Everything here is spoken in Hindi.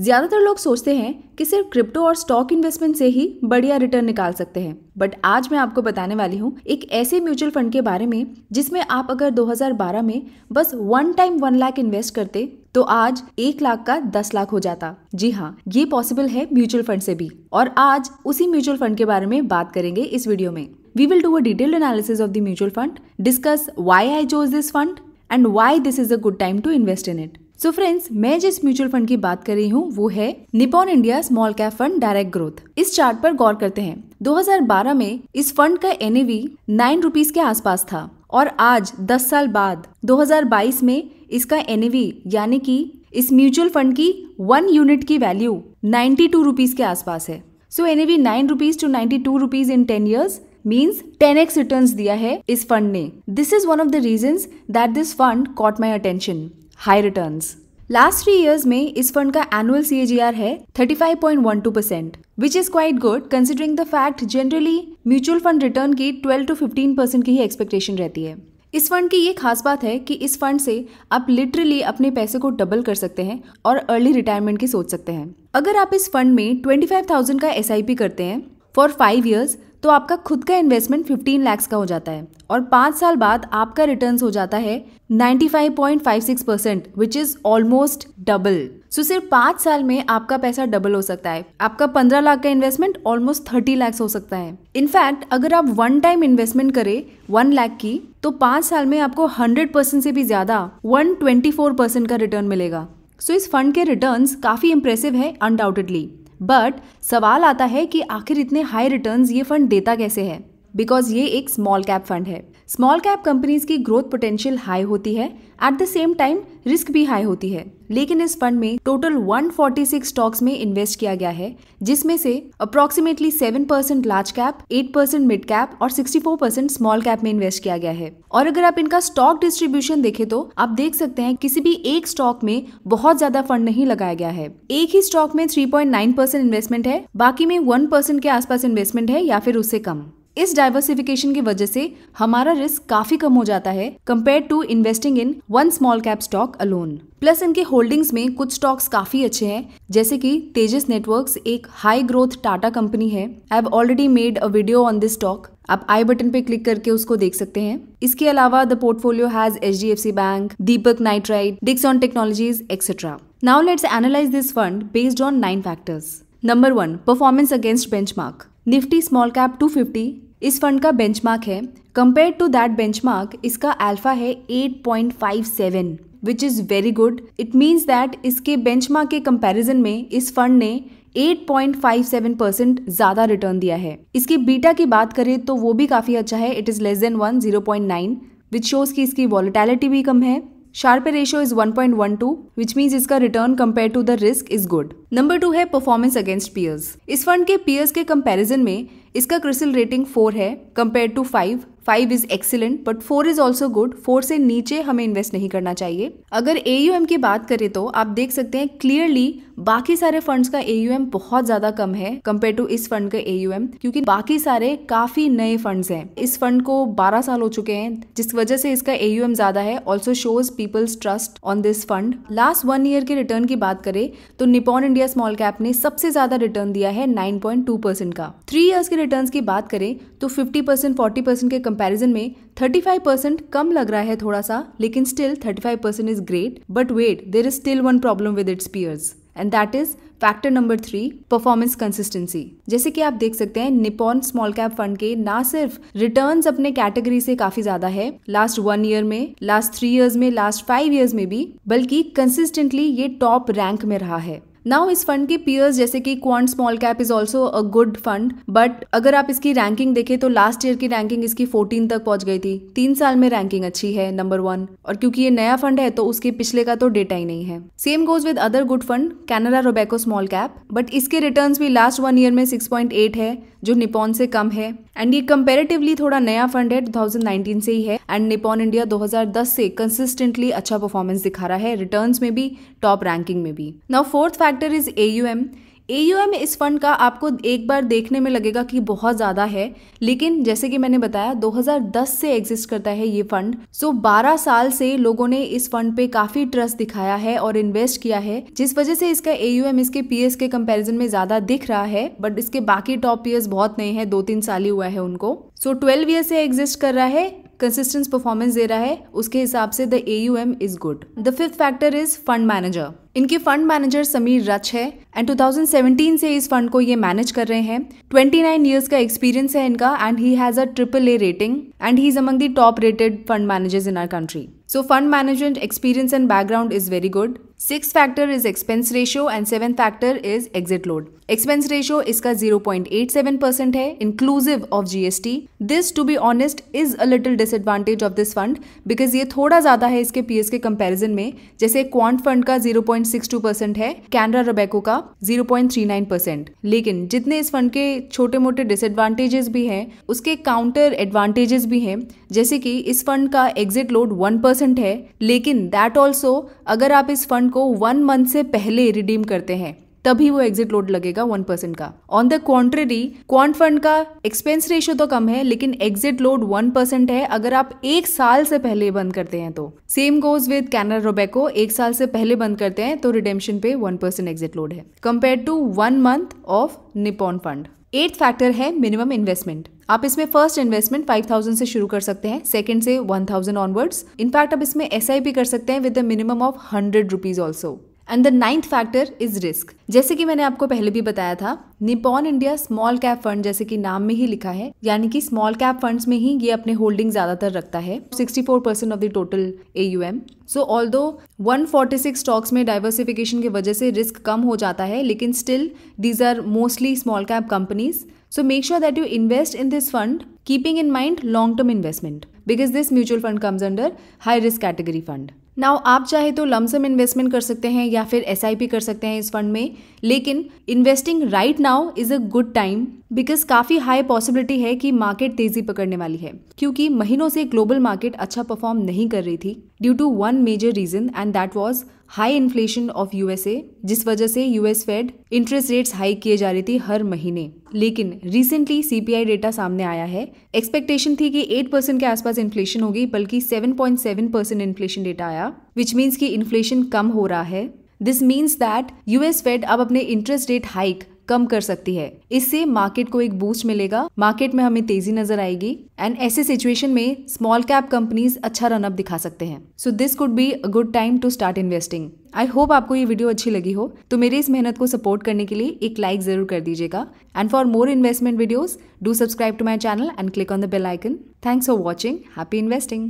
ज्यादातर लोग सोचते हैं कि सिर्फ क्रिप्टो और स्टॉक इन्वेस्टमेंट से ही बढ़िया रिटर्न निकाल सकते हैं, बट आज मैं आपको बताने वाली हूँ एक ऐसे म्यूचुअल फंड के बारे में जिसमें आप अगर 2012 में बस वन टाइम 1 लाख इन्वेस्ट करते तो आज 1 लाख का 10 लाख हो जाता। जी हाँ, ये पॉसिबल है म्यूचुअल फंड से भी, और आज उसी म्यूचुअल फंड के बारे में बात करेंगे इस वीडियो में। We will do a detailed analysis of the mutual fund, discuss why I chose this fund and why this is a good time to invest in it. So friends, मैं जिस म्यूचुअल फंड की बात कर रही हूँ वो है Nippon India small cap fund direct growth. इस चार्ट पर गौर करते हैं। 2012 में इस फंड का NAV 9 रुपीज के आसपास था और आज 10 साल बाद 2022 में इसका NAV यानी कि इस म्यूचुअल फंड की 1 यूनिट की वैल्यू 92 रुपीज के आसपास है। So NAV 9 rupees to 92 rupees in 10 years means 10x returns दिया है इस फंड ने। This is one of the reasons that this fund caught my attention, high returns. Last 3 years में इस फंड का एनुअल CAGR है 35.12%, which is quite good considering the fact generally mutual fund return की 12 to 15% की ही एक्सपेक्टेशन रहती है। इस फंड की ये खास बात है कि इस फंड से आप लिटरली अपने पैसे को डबल कर सकते हैं और अर्ली रिटायरमेंट की सोच सकते हैं। अगर आप इस फंड में 25,000 का SIP करते हैं फॉर 5 years तो आपका खुद का इन्वेस्टमेंट 15 लाख का हो जाता है और 5 साल बाद आपका रिटर्न्स हो जाता है 95.56%, विच इज ऑलमोस्ट डबल। सो सिर्फ 5 साल में आपका पैसा डबल हो सकता है। आपका 15 लाख का इन्वेस्टमेंट ऑलमोस्ट 30 लाख हो सकता है। इनफैक्ट अगर आप 1 टाइम इन्वेस्टमेंट करें 1 लाख की तो 5 साल में आपको 100% से भी ज्यादा 124% का रिटर्न मिलेगा। सो इस फंड के रिटर्न्स काफी इंप्रेसिव है अनडाउटेडली, बट सवाल आता है कि आखिर इतने हाई रिटर्न्स ये फंड देता कैसे है, बिकॉज ये एक स्मॉल कैप फंड है। स्मॉल कैप कंपनीज की ग्रोथ पोटेंशियल हाई होती है, at the same time risk भी हाई होती है। लेकिन इस फंड में टोटल 146 स्टॉक्स में इन्वेस्ट किया गया है, जिसमें से approximately 7% large cap, 8% mid cap और 64% स्मॉल कैप में इन्वेस्ट किया गया है। और अगर आप इनका स्टॉक डिस्ट्रीब्यूशन देखें तो आप देख सकते हैं किसी भी एक स्टॉक में बहुत ज्यादा फंड नहीं लगाया गया है। एक ही स्टॉक में 3.9% इन्वेस्टमेंट है, बाकी में 1% के आसपास इन्वेस्टमेंट है या फिर उससे कम। इस डाइवर्सिफिकेशन की वजह से हमारा रिस्क काफी कम हो जाता है compare to investing in one small cap stock alone. Plus इनके होल्डिंग्स में कुछ स्टॉक्स काफी अच्छे हैं, जैसे कि तेजस नेटवर्क्स एक हाई ग्रोथ टाटा कंपनी है। I have already made a video on this stock, आप आई बटन पे क्लिक करके उसको देख सकते हैं। इसके अलावा the portfolio has HDFC bank, Deepak Nitrite, Dixon technologies etcetera. Now let's analyse this fund based on 9 factors. Number 1, performance against benchmark. Nifty small cap 250 इस फंड का बेंचमार्क है। कंपेयर टू दैट बेंचमार्क इसका अल्फा है 8.57, which is very good. It means that इसके बेंचमार्क के कंपैरिजन में इस फंड ने 8.57% ज्यादा रिटर्न दिया है। इसकी बीटा की बात करें तो वो भी काफी अच्छा है, it is less than 1, 0.9, which shows कि इसकी वॉलेटिलिटी भी कम है। Sharper ratio is 1.12, which means इसका return compare to the risk is good. Number 2 है परफॉर्मेंस अगेंस्ट पीयर्स। इस फंड के पीयर्स के कंपैरिजन में इसका क्रिसिल रेटिंग 4 है compare to 5 is excellent, but 4 is also good. 4 से नीचे हमें इन्वेस्ट नहीं करना चाहिए। अगर AUM की बात करें तो आप देख सकते हैं क्लियरली बाकी सारे फंड्स का AUM बहुत ज्यादा कम है कंपेयर टू इस फंड का AUM, क्योंकि बाकी सारे काफी नए फंड्स हैं। इस फंड को 12 साल हो चुके हैं, जिस वजह से इसका AUM ज्यादा है। Also shows people's trust on this fund. Last 1 year के रिटर्न की बात करें तो निपॉन इंडिया स्मॉल कैप ने सबसे ज्यादा रिटर्न दिया है 9.2% का। 3 इयर्स के रिटर्न्स की बात करें तो 50% 40% के कंपैरिजन में 35% कम लग रहा है थोड़ा सा, लेकिन still 35% is great. But wait, there is still one problem with its peers, and that is factor number 3, performance consistency. जैसे कि आप देख सकते हैं निपॉन स्मॉल कैप फंड के ना सिर्फ रिटर्न्स अपने कैटेगरी से काफी ज्यादा है लास्ट 1 ईयर में, लास्ट 3 इयर्स में, लास्ट 5 इयर्स में भी, बल्कि कंसिस्टेंटली ये टॉप रैंक में रहा है। नाउ इस फंड के पीयर्स जैसे कि quant small cap is also a good fund, but अगर आप इसकी रैंकिंग देखें तो लास्ट ईयर की रैंकिंग इसकी 14 तक पहुंच गई थी। 3 साल में रैंकिंग अच्छी है, नंबर 1। और क्योंकि ये नया फंड है तो उसके पिछले का तो डेटा ही नहीं है। Same goes with other good fund Canara Robeco small cap, but इसके रिटर्न्स भी लास्ट 1 ईयर में 6.8 है, जो निपॉन से कम है। एंड ये कंपेरेटिवली थोड़ा नया फंड है, 2019 से ही है, एंड निपॉन इंडिया 2010 से कंसिस्टेंटली अच्छा परफॉर्मेंस दिखा रहा है, रिटर्न्स में भी, टॉप रैंकिंग में भी। Now fourth factor is AUM। AUM इस फंड का आपको एक बार देखने में लगेगा कि बहुत ज़्यादा है, लेकिन जैसे कि मैंने बताया 2010 से एग्जिस्ट करता है ये फंड। सो 12 साल से लोगों ने इस फंड पे काफ़ी ट्रस्ट दिखाया है और इन्वेस्ट किया है, जिस वजह से इसका AUM इसके पीएस के कंपैरिजन में ज़्यादा दिख रहा है। बट इसके बाकी टॉप पीएस बहुत नए हैं, 2-3 साल ही हुआ है उनको। सो 12 ईयर से एग्जिस्ट कर रहा है, कंसिस्टेंट परफॉर्मेंस दे रहा है, उसके हिसाब से the AUM is good. The fifth factor is fund manager. इनके फंड मैनेजर समीर रच है एंड 2017 से इस फंड को ये मैनेज कर रहे हैं। 29 इयर्स का एक्सपीरियंस है इनका and he has a AAA rating and he is among the top rated fund managers in our country. So fund management experience and background is very good. Sixth factor is expense ratio and seventh factor is exit load. Expense ratio इसका 0.87% है inclusive of GST. This to be honest is a little disadvantage of this fund because ये थोड़ा ज़्यादा है इसके PS के comparison में। जैसे क्वांट फंड का 0.62% है, कैनरा रोबेको का 0.39%। लेकिन जितने इस फंड के छोटे मोटे डिसएडवांटेजेस भी हैं, उसके काउंटर एडवांटेजेस भी हैं। जैसे कि इस फंड का एग्जिट लोड 1% है, लेकिन दैट ऑल्सो अगर आप इस फंड को 1 मंथ से पहले रिडीम करते हैं तभी वो एग्जिट लोड लगेगा 1% का। On the contrary quant fund का एक्सपेंस रेशियो तो कम है, लेकिन एग्जिट लोड 1% है अगर आप 1 साल से पहले बंद करते हैं तो। Same goes with Canara Robeco, 1 साल से पहले बंद करते हैं तो रिडेम्पशन पे 1% एग्जिट लोड है compare to 1 month of Nippon fund. 8th factor है मिनिमम इन्वेस्टमेंट। आप इसमें फर्स्ट इन्वेस्टमेंट 5000 से शुरू कर सकते हैं, सेकंड से 1000 ऑनवर्ड्स। इनफैक्ट आप इसमें SIP कर सकते हैं with the minimum of 100 rupees also. And the 9th factor is risk. जैसे कि मैंने आपको पहले भी बताया था, Nippon India small cap fund जैसे कि नाम में ही लिखा है, यानी कि स्मॉल कैप फंड्स में ही ये अपने होल्डिंग ज्यादातर रखता है, 64% ऑफ द total AUM। So although 146 stocks में डाइवर्सिफिकेशन की वजह से रिस्क कम हो जाता है, लेकिन still these are mostly small cap companies. So make sure that you invest in this fund keeping in mind long-term investment because this mutual fund comes under high risk category fund. Now आप चाहे तो लमसम इन्वेस्टमेंट कर सकते हैं या फिर SIP कर सकते हैं इस फंड में, लेकिन investing right now is a good time because काफ़ी हाई पॉसिबिलिटी है कि मार्केट तेजी पकड़ने वाली है, क्योंकि महीनों से ग्लोबल मार्केट अच्छा परफॉर्म नहीं कर रही थी due to one major reason and that was high inflation of USA, जिस वजह से US fed interest rates hike किए जा रही थी हर महीने। लेकिन रिसेंटली CPI डेटा सामने आया है, एक्सपेक्टेशन थी कि 8% के आसपास इन्फ्लेशन होगी, बल्कि 7.7% इन्फ्लेशन डेटा आया, विच मीन्स कि इन्फ्लेशन कम हो रहा है। This means that US fed अब अपने इंटरेस्ट रेट हाइक कम कर सकती है। इससे मार्केट को एक बूस्ट मिलेगा, मार्केट में हमें तेजी नजर आएगी एंड ऐसे सिचुएशन में स्मॉल कैप कंपनीज अच्छा रनअप दिखा सकते हैं। So this could be a good time to start investing. I hope आपको ये वीडियो अच्छी लगी हो, तो मेरी इस मेहनत को सपोर्ट करने के लिए एक लाइक जरूर कर दीजिएगा and for more investment videos do subscribe to my channel and click on the bell icon. Thanks for watching. Happy investing.